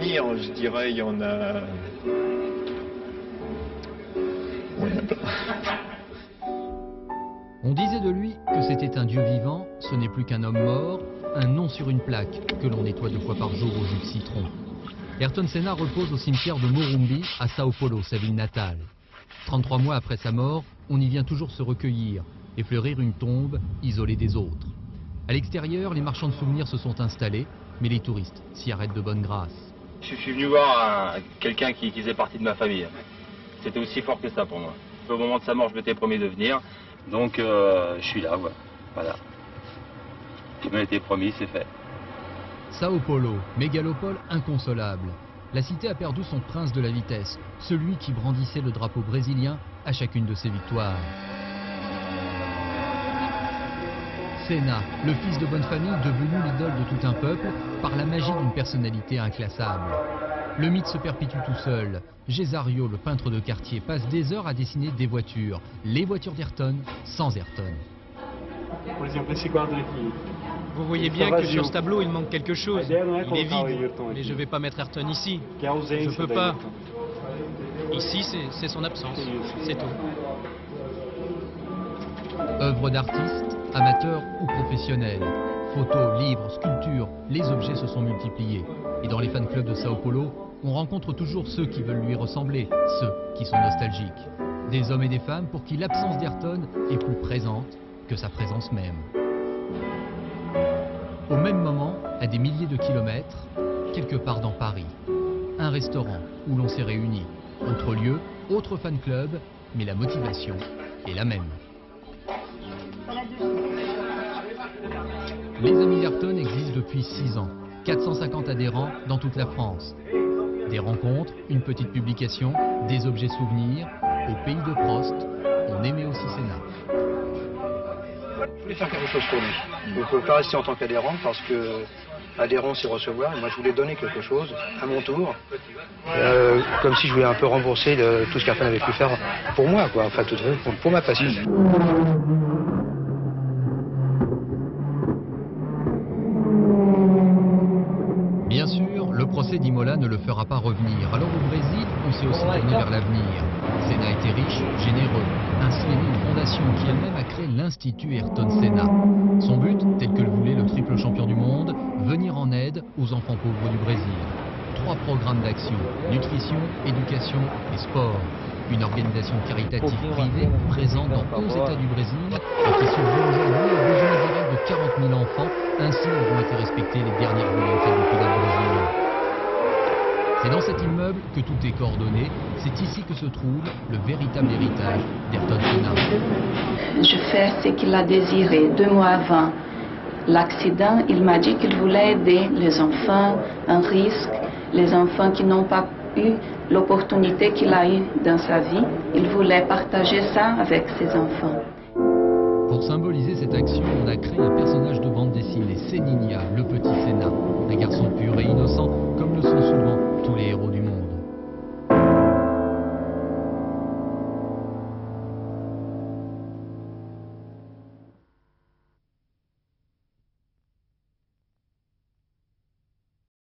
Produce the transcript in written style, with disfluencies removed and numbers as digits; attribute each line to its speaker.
Speaker 1: souvenirs, je dirais, il y en a... Oui, il y en a plein.
Speaker 2: On disait de lui que c'était un dieu vivant, ce n'est plus qu'un homme mort, un nom sur une plaque que l'on nettoie 2 fois par jour au jus de citron. Ayrton Senna repose au cimetière de Morumbi à Sao Paulo, sa ville natale. 33 mois après sa mort, on y vient toujours se recueillir et fleurir une tombe isolée des autres. À l'extérieur, les marchands de souvenirs se sont installés, mais les touristes s'y arrêtent de bonne grâce.
Speaker 3: Je suis venu voir quelqu'un qui faisait partie de ma famille. C'était aussi fort que ça pour moi. Au moment de sa mort, je m'étais promis de venir. Donc je suis là, voilà. Il m'a été promis, c'est fait.
Speaker 2: Sao Paulo, mégalopole inconsolable. La cité a perdu son prince de la vitesse, celui qui brandissait le drapeau brésilien à chacune de ses victoires. Senna, le fils de bonne famille devenu l'idole de tout un peuple par la magie d'une personnalité inclassable. Le mythe se perpétue tout seul. Gesario, le peintre de quartier, passe des heures à dessiner des voitures. Les voitures d'Ayrton sans Ayrton.
Speaker 4: Vous voyez bien que sur ce tableau, il manque quelque chose. Il est vide, mais je ne vais pas mettre Ayrton ici. Je peux pas. Ici, c'est son absence. C'est tout.
Speaker 2: Œuvres d'artistes, amateurs ou professionnels. Photos, livres, sculptures, les objets se sont multipliés. Et dans les fan clubs de Sao Paulo, on rencontre toujours ceux qui veulent lui ressembler, ceux qui sont nostalgiques. Des hommes et des femmes pour qui l'absence d'Ayrton est plus présente que sa présence même. Au même moment, à des milliers de kilomètres, quelque part dans Paris, un restaurant où l'on s'est réunis. Autre lieu, autre fan club, mais la motivation est la même. Les Amis d'Ayrton existent depuis 6 ans. 450 adhérents dans toute la France. Des rencontres, une petite publication, des objets souvenirs. Au pays de Prost, on aimait aussi Senna.
Speaker 5: Je voulais faire quelque chose pour lui. Il ne faut pas rester en tant qu'adhérent parce que adhérent c'est recevoir. Et moi je voulais donner quelque chose à mon tour. Comme si je voulais un peu rembourser tout ce qu'Ayrton avait pu faire pour moi, quoi. Enfin, pour ma passion.
Speaker 2: Bien sûr, le procès d'Imola ne le fera pas revenir. Alors au Brésil, on s'est aussi tourné vers l'avenir. Senna était riche, généreux. Ainsi est née une fondation qui elle-même a créé l'Institut Ayrton Senna. Son but, tel que le voulait le triple champion du monde, venir en aide aux enfants pauvres du Brésil. 3 programmes d'action, nutrition, éducation et sport. Une organisation caritative privée présente dans 11 États du Brésil et qui survit aujourd'hui aux besoins directs de 40 000 enfants. Ainsi auront été respectées les dernières volontés du pilote brésilien. C'est dans cet immeuble que tout est coordonné. C'est ici que se trouve le véritable héritage d'Ayrton Senna.
Speaker 6: Je fais ce qu'il a désiré 2 mois avant l'accident. Il m'a dit qu'il voulait aider les enfants en risque, les enfants qui n'ont pas eu l'opportunité qu'il a eue dans sa vie. Il voulait partager ça avec ses enfants.
Speaker 2: Pour symboliser cette action, on a créé un personnage de bande dessinée, Seninha, le petit Senna. Un garçon pur et innocent, comme le sont souvent tous les héros du monde.